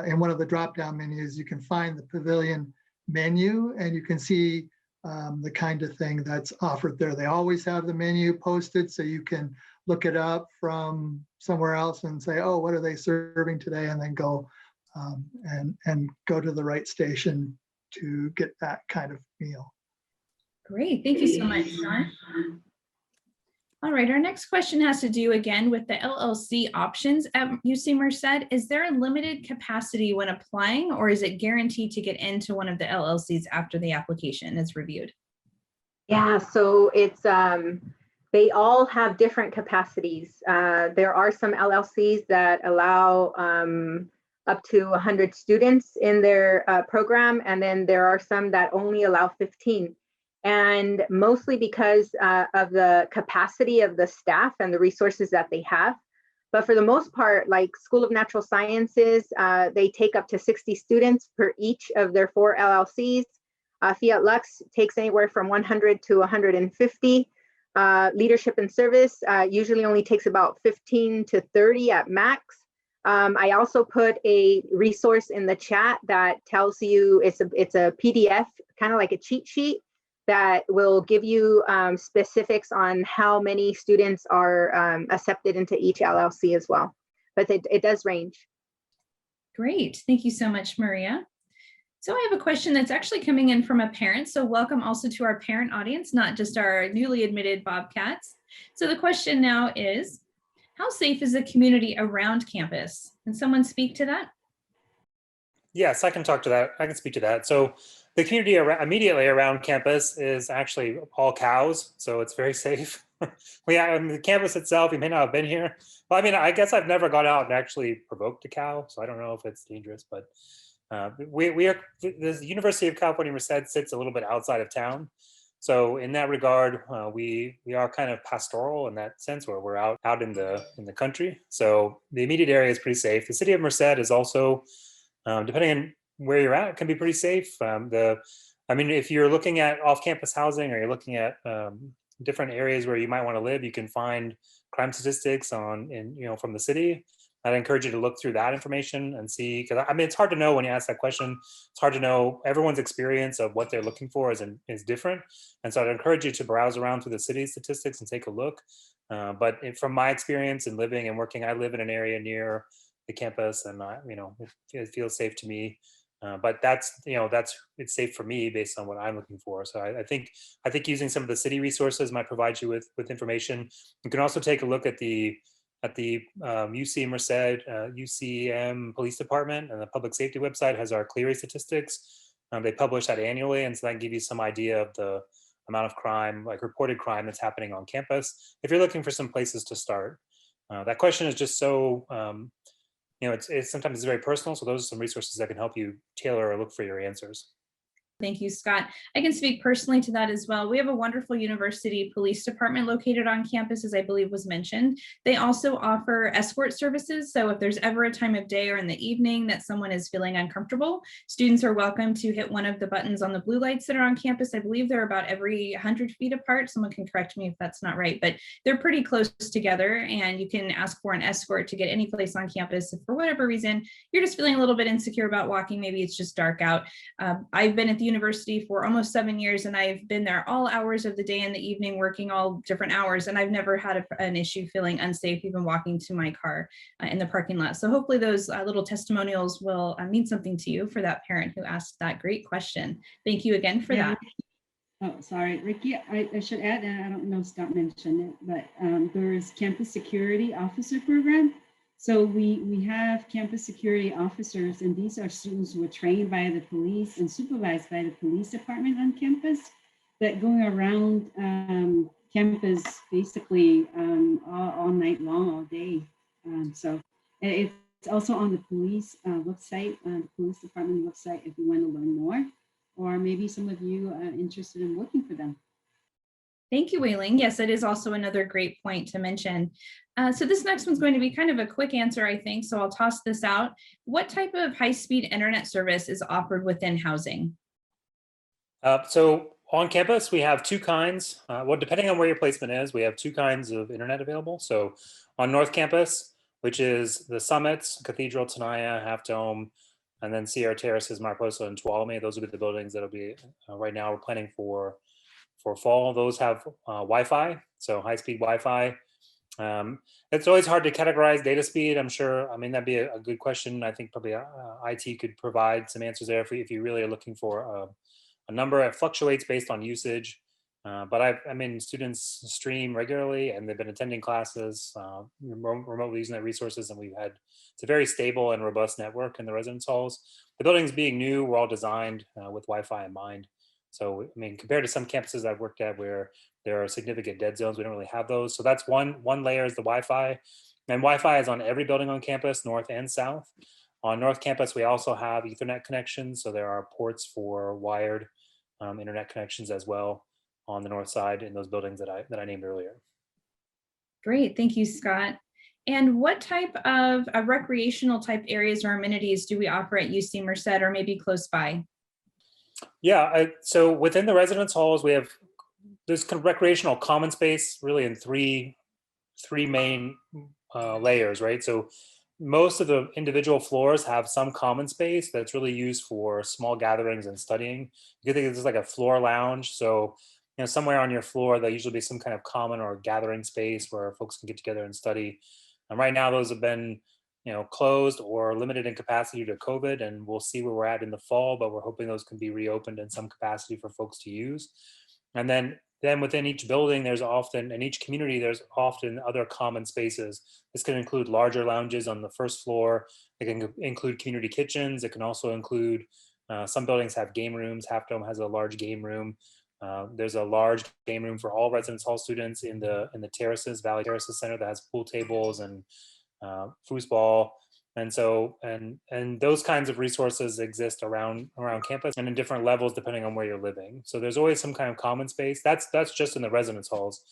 in one of the drop-down menus, you can find the pavilion menu, and you can see the kind of thing that's offered there. They always have the menu posted, so you can look it up from somewhere else and say, oh, what are they serving today? And then go and go to the right station to get that kind of meal. Great, thank you so much, Sean. All right, our next question has to do again with the LLC options at UC Merced. Is there a limited capacity when applying, or is it guaranteed to get into one of the LLCs after the application is reviewed? Yeah, so it's they all have different capacities. There are some LLCs that allow up to 100 students in their program, and then there are some that only allow 15. And mostly because of the capacity of the staff and the resources that they have. But for the most part, like School of Natural Sciences, they take up to 60 students per each of their 4 LLCs. Fiat Lux takes anywhere from 100 to 150. Leadership and Service usually only takes about 15 to 30 at max. I also put a resource in the chat that tells you it's a PDF, kind of like a cheat sheet, that will give you specifics on how many students are accepted into each LLC as well. But it does range. Great, thank you so much, Maria. So I have a question that's actually coming in from a parent. So welcome also to our parent audience, not just our newly admitted Bobcats. So the question now is, how safe is the community around campus? Can someone speak to that? Yes, I can talk to that. I can speak to that. So the community immediately around campus is actually all cows, so it's very safe. The campus itself, you may not have been here. Well, I mean, I guess I've never gone out and actually provoked a cow, so I don't know if it's dangerous, but the University of California, Merced sits a little bit outside of town. So in that regard, we are kind of pastoral in that sense, where we're out in the country. So the immediate area is pretty safe. The city of Merced is also, depending on where you're at, it can be pretty safe. I mean, if you're looking at off-campus housing, or you're looking at different areas where you might want to live, you can find crime statistics from the city. I'd encourage you to look through that information and see, because I mean, it's hard to know when you ask that question. It's hard to know. Everyone's experience of what they're looking for is different. And so I'd encourage you to browse around through the city statistics and take a look. But from my experience in living and working, I live in an area near the campus, and it feels safe to me. But it's safe for me based on what I'm looking for. So I think using some of the city resources might provide you with information. You can also take a look at the at the UC Merced, UCM Police Department, and the Public Safety website has our Clery statistics. They publish that annually, and so that can give you some idea of the amount of crime, like reported crime that's happening on campus, if you're looking for some places to start. That question is just so, it's sometimes it's very personal, so those are some resources that can help you tailor or look for your answers. Thank you, Scott. I can speak personally to that as well. We have a wonderful university police department located on campus, as I believe was mentioned. They also offer escort services. So if there's ever a time of day or in the evening that someone is feeling uncomfortable, students are welcome to hit one of the buttons on the blue lights that are on campus. I believe they're about every 100 feet apart. Someone can correct me if that's not right, but they're pretty close together, and you can ask for an escort to get any place on campus. If for whatever reason you're just feeling a little bit insecure about walking, maybe it's just dark out. I've been at the university for almost 7 years, and I've been there all hours of the day and the evening, working all different hours, and I've never had an issue feeling unsafe even walking to my car in the parking lot. So hopefully those little testimonials will mean something to you for that parent who asked that great question. Thank you again for that. Oh, sorry, Ricky, I should add, and I don't know if Scott mentioned it, but there's campus security officer program. So we have campus security officers, and these are students who are trained by the police and supervised by the police department on campus, that going around campus basically all night long, all day. So it's also on the police website, the police department website, if you want to learn more, or maybe some of you are interested in working for them. Thank you, Wei-Ling. Yes, it is also another great point to mention. So this next one's going to be kind of a quick answer, I think, so I'll toss this out. What type of high-speed internet service is offered within housing? So on campus, we have two kinds. Well, depending on where your placement is, we have two kinds of internet available. So on North Campus, which is the Summits, Cathedral, Tenaya, Half Dome, and then Sierra Terraces, Mariposa, and Tuolumne. Those will be the buildings that'll be, right now we're planning for fall. Those have Wi-Fi, so high-speed Wi-Fi. It's always hard to categorize data speed. I'm sure, I mean, that'd be a good question. I think probably IT could provide some answers there if you really are looking for a number. It fluctuates based on usage, but I mean, students stream regularly, and they've been attending classes, remotely using their resources, and it's a very stable and robust network in the residence halls. The buildings being new, were all designed with Wi-Fi in mind. So, I mean, compared to some campuses I've worked at where there are significant dead zones, we don't really have those. So that's one layer is the Wi-Fi. And Wi-Fi is on every building on campus, north and south. On North Campus, we also have Ethernet connections. So there are ports for wired internet connections as well on the north side in those buildings that I named earlier. Great, thank you, Scott. And what type of recreational type areas or amenities do we offer at UC Merced, or maybe close by? Yeah, so within the residence halls, we have this kind of recreational common space really in three main layers, right? So most of the individual floors have some common space that's really used for small gatherings and studying. You can think of this like a floor lounge. So, somewhere on your floor, there'll usually be some kind of common or gathering space where folks can get together and study. And right now, those have been closed or limited in capacity due to COVID, and we'll see where we're at in the fall, but we're hoping those can be reopened in some capacity for folks to use. And then within each building, in each community, there's often other common spaces. This can include larger lounges on the first floor. It can include community kitchens. It can also include, some buildings have game rooms. Half Dome has a large game room. There's a large game room for all residence hall students in the terraces, Valley Terraces Center, that has pool tables and foosball. And so, and those kinds of resources exist around campus and in different levels depending on where you're living. So there's always some kind of common space. That's just in the residence halls.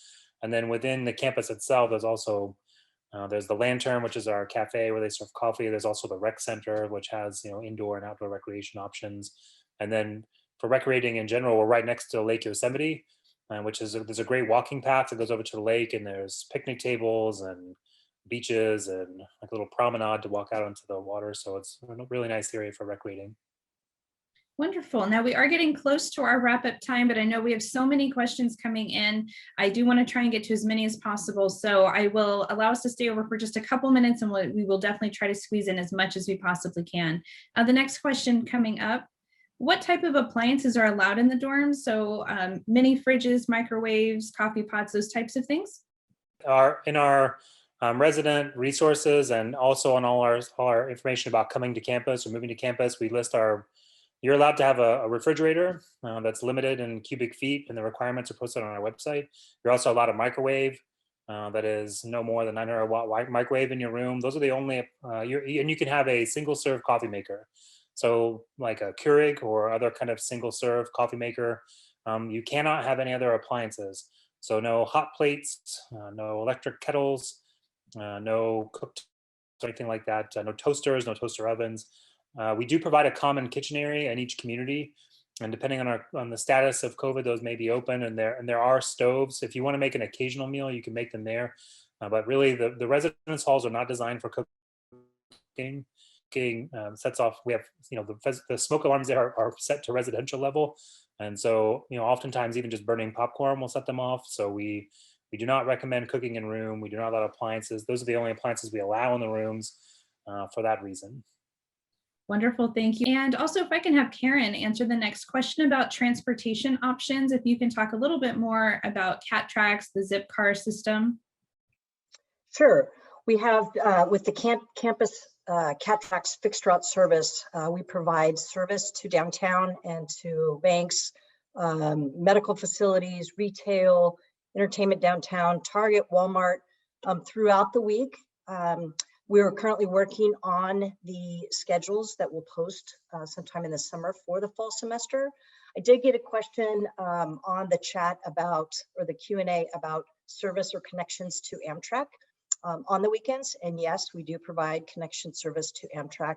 And then within the campus itself, there's also, there's the Lantern, which is our cafe where they serve coffee. There's also the rec center, which has, indoor and outdoor recreation options. And then for recreating in general, we're right next to Lake Yosemite, there's a great walking path that goes over to the lake, and there's picnic tables and beaches and like a little promenade to walk out onto the water. So it's a really nice area for recreating. Wonderful. Now we are getting close to our wrap-up time, but I know we have so many questions coming in. I do want to try and get to as many as possible. So I will allow us to stay over for just a couple minutes, and we will definitely try to squeeze in as much as we possibly can. The next question coming up: what type of appliances are allowed in the dorms? So mini fridges, microwaves, coffee pots, those types of things? In our resident resources, and also on all our information about coming to campus or moving to campus, we list you're allowed to have a refrigerator that's limited in cubic feet, and the requirements are posted on our website. You're also allowed a microwave that is no more than 900 watt microwave in your room. Those are the only, and you can have a single serve coffee maker. So like a Keurig or other kind of single serve coffee maker. You cannot have any other appliances. So no hot plates, no electric kettles, no cooked or anything like that, no toasters, no toaster ovens. We do provide a common kitchen area in each community, and depending on the status of COVID, those may be open, and there are stoves. If you want to make an occasional meal, you can make them there. But really, the residence halls are not designed for cooking. Sets off. We have the smoke alarms there are set to residential level, and so oftentimes even just burning popcorn will set them off. So we do not recommend cooking in room. We do not allow appliances. Those are the only appliances we allow in the rooms for that reason. Wonderful, thank you. And also, if I can have Karen answer the next question about transportation options, if you can talk a little bit more about CatTrax, the zip car system. Sure. We have, with the campus CatTrax fixed route service, we provide service to downtown and to banks, medical facilities, retail, entertainment downtown, Target, Walmart, throughout the week. We are currently working on the schedules that we'll post sometime in the summer for the fall semester. I did get a question on the chat about, or the Q&A about service or connections to Amtrak on the weekends. And yes, we do provide connection service to Amtrak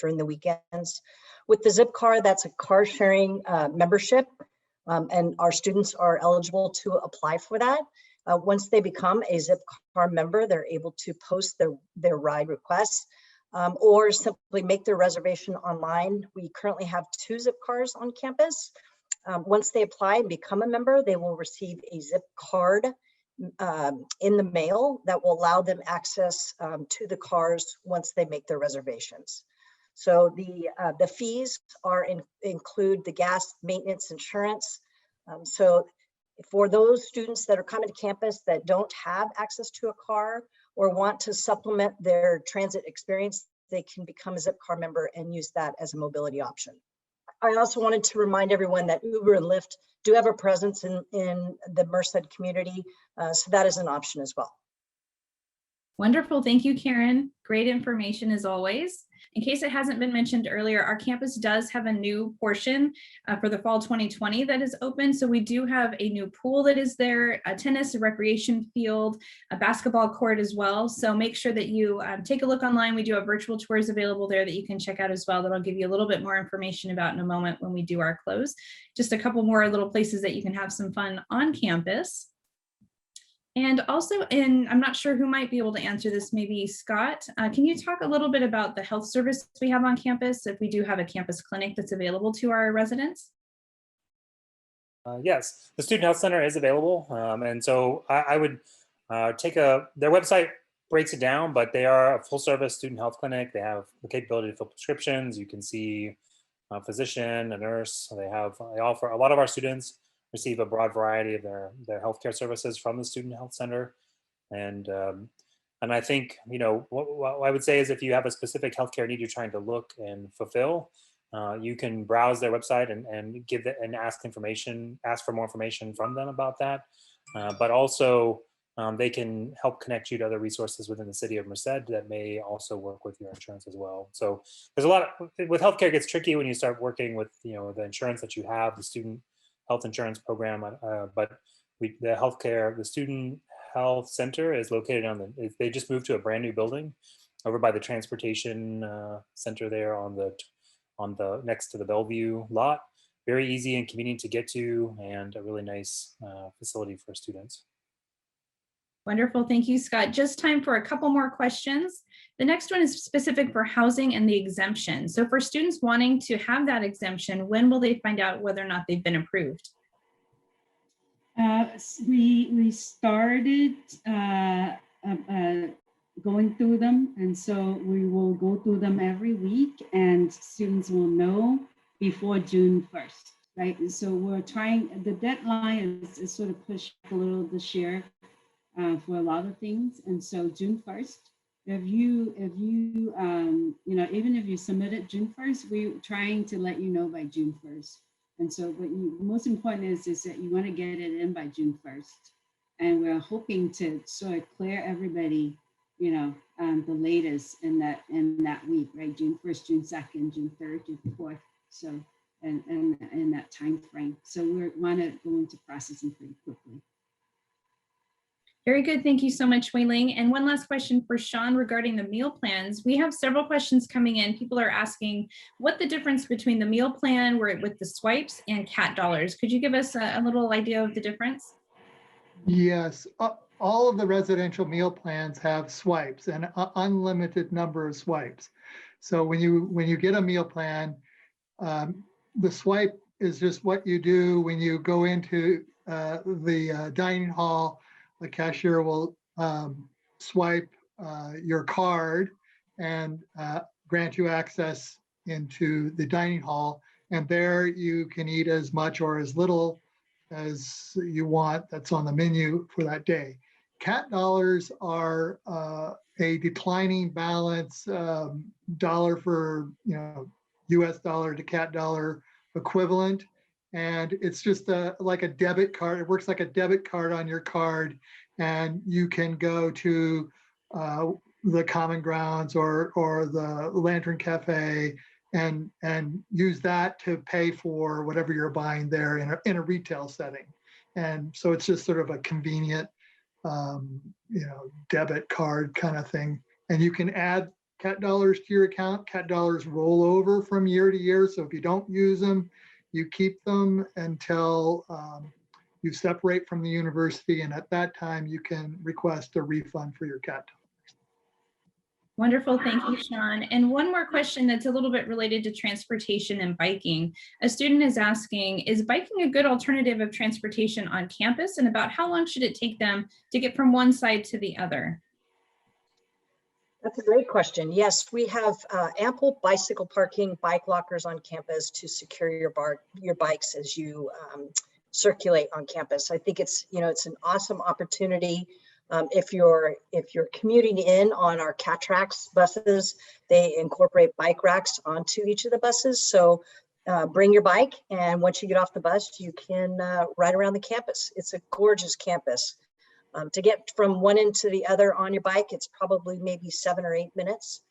during the weekends. With the Zip Car, that's a car sharing membership, and our students are eligible to apply for that. Once they become a Zip Car member, they're able to post their ride requests or simply make their reservation online. We currently have 2 Zip Cars on campus. Once they apply and become a member, they will receive a Zip card in the mail that will allow them access to the cars once they make their reservations. So the fees include the gas, maintenance, insurance. So for those students that are coming to campus that don't have access to a car or want to supplement their transit experience, they can become a Zip Car member and use that as a mobility option. I also wanted to remind everyone that Uber and Lyft do have a presence in the Merced community, so that is an option as well. Wonderful, thank you, Karen. Great information as always. In case it hasn't been mentioned earlier, our campus does have a new portion for the fall 2020 that is open. So we do have a new pool that is there, a tennis, a recreation field, a basketball court as well. So make sure that you take a look online. We do have virtual tours available there that you can check out as well. That'll give you a little bit more information about in a moment when we do our close. Just a couple more little places that you can have some fun on campus. And also, I'm not sure who might be able to answer this, maybe Scott, can you talk a little bit about the health service we have on campus, if we do have a campus clinic that's available to our residents? Yes, the Student Health Center is available. And so I would their website breaks it down, but they are a full service student health clinic. They have the capability to fill prescriptions. You can see a physician, a nurse. They offer, a lot of our students receive a broad variety of their healthcare services from the Student Health Center. And I think, what I would say is if you have a specific healthcare need you're trying to look and fulfill, you can browse their website and ask for more information from them about that. But also they can help connect you to other resources within the city of Merced that may also work with your insurance as well. So there's a lot with healthcare, it gets tricky when you start working with, the insurance that you have, the student health insurance program, but the Student Health Center is located they just moved to a brand new building over by the transportation center there on the next to the Bellevue lot. Very easy and convenient to get to, and a really nice facility for students. Wonderful, thank you, Scott. Just time for a couple more questions. The next one is specific for housing and the exemption. So for students wanting to have that exemption, when will they find out whether or not they've been approved? We started going through them, and so we will go through them every week, and students will know before June 1st, right? And so we're trying, the deadline is sort of pushed a little this year for a lot of things. And so June 1st, if you even if you submitted June 1st, we're trying to let you know by June 1st. And so what most important is that you want to get it in by June 1st. And we're hoping to sort of clear everybody, the latest in that week, right? June 1st, June 2nd, June 3rd, June 4th. So, and in that time frame. So we want to go into processing pretty quickly. Very good. Thank you so much, Wei Ling. And one last question for Sean regarding the meal plans. We have several questions coming in. People are asking what the difference between the meal plan with the swipes and CAT dollars. Could you give us a little idea of the difference? Yes, all of the residential meal plans have swipes and an unlimited number of swipes. So when you get a meal plan, the swipe is just what you do when you go into the dining hall. The cashier will swipe your card and grant you access into the dining hall. And there you can eat as much or as little as you want that's on the menu for that day. CAT dollars are a declining balance dollar for, US dollar to CAT dollar equivalent. And it's just like a debit card. It works like a debit card on your card, and you can go to the Common Grounds or the Lantern Cafe and use that to pay for whatever you're buying there in a retail setting. And so it's just sort of a convenient, debit card kind of thing. And you can add CAT dollars to your account. CAT dollars roll over from year to year. So if you don't use them, you keep them until you separate from the university. And at that time, you can request a refund for your CAT dollars. Wonderful. Thank you, Sean. And one more question that's a little bit related to transportation and biking. A student is asking, is biking a good alternative of transportation on campus? And about how long should it take them to get from one side to the other? That's a great question. Yes, we have ample bicycle parking, bike lockers on campus to secure your bikes as you circulate on campus. I think it's an awesome opportunity. If you're commuting in on our Cat Tracks buses, they incorporate bike racks onto each of the buses. So bring your bike, and once you get off the bus, you can ride around the campus. It's a gorgeous campus. To get from one end to the other on your bike, it's probably maybe 7 or 8 minutes.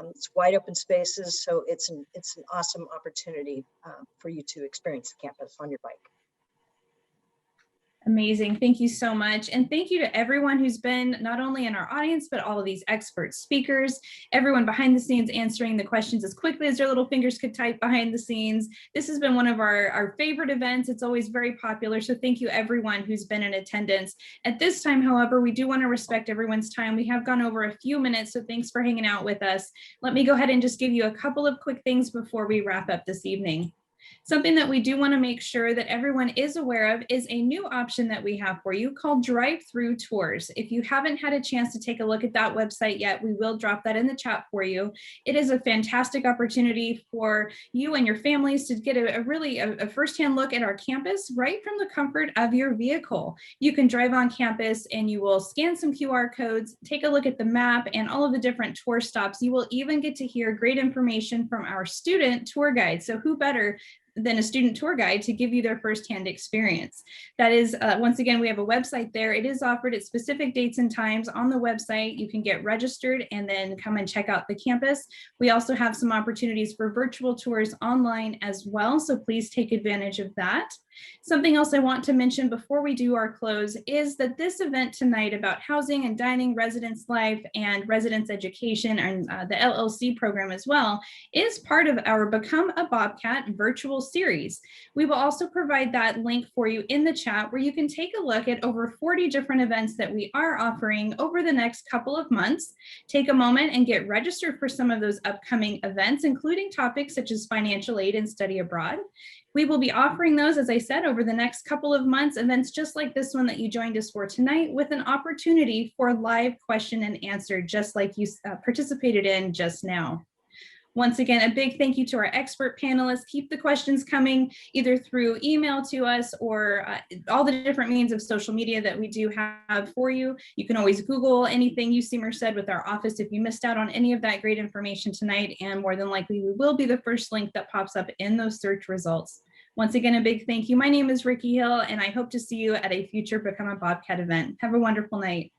It's wide open spaces, so it's an awesome opportunity for you to experience the campus on your bike. Amazing. Thank you so much. And thank you to everyone who's been not only in our audience, but all of these expert speakers, everyone behind the scenes answering the questions as quickly as their little fingers could type behind the scenes. This has been one of our favorite events. It's always very popular. So thank you everyone who's been in attendance. At this time, however, we do want to respect everyone's time. We have gone over a few minutes, so thanks for hanging out with us. Let me go ahead and just give you a couple of quick things before we wrap up this evening. Something that we do want to make sure that everyone is aware of is a new option that we have for you called drive-through tours. If you haven't had a chance to take a look at that website yet, we will drop that in the chat for you. It is a fantastic opportunity for you and your families to get a firsthand look at our campus right from the comfort of your vehicle. You can drive on campus and you will scan some QR codes, take a look at the map and all of the different tour stops. You will even get to hear great information from our student tour guide. So who better than a student tour guide to give you their firsthand experience. That is, once again, we have a website there. It is offered at specific dates and times on the website. You can get registered and then come and check out the campus. We also have some opportunities for virtual tours online as well, so please take advantage of that. Something else I want to mention before we do our close is that this event tonight about housing and dining, residence life, and residence education, and the LLC program as well, is part of our Become a Bobcat virtual series. We will also provide that link for you in the chat where you can take a look at over 40 different events that we are offering over the next couple of months. Take a moment and get registered for some of those upcoming events, including topics such as financial aid and study abroad. We will be offering those, as I said, over the next couple of months, events just like this one that you joined us for tonight, with an opportunity for live question and answer, just like you participated in just now. Once again, a big thank you to our expert panelists. Keep the questions coming either through email to us or all the different means of social media that we do have for you. You can always Google anything UC Merced with our office if you missed out on any of that great information tonight, and more than likely we will be the first link that pops up in those search results. Once again, a big thank you. My name is Ricky Hill, and I hope to see you at a future Become a Bobcat event. Have a wonderful night.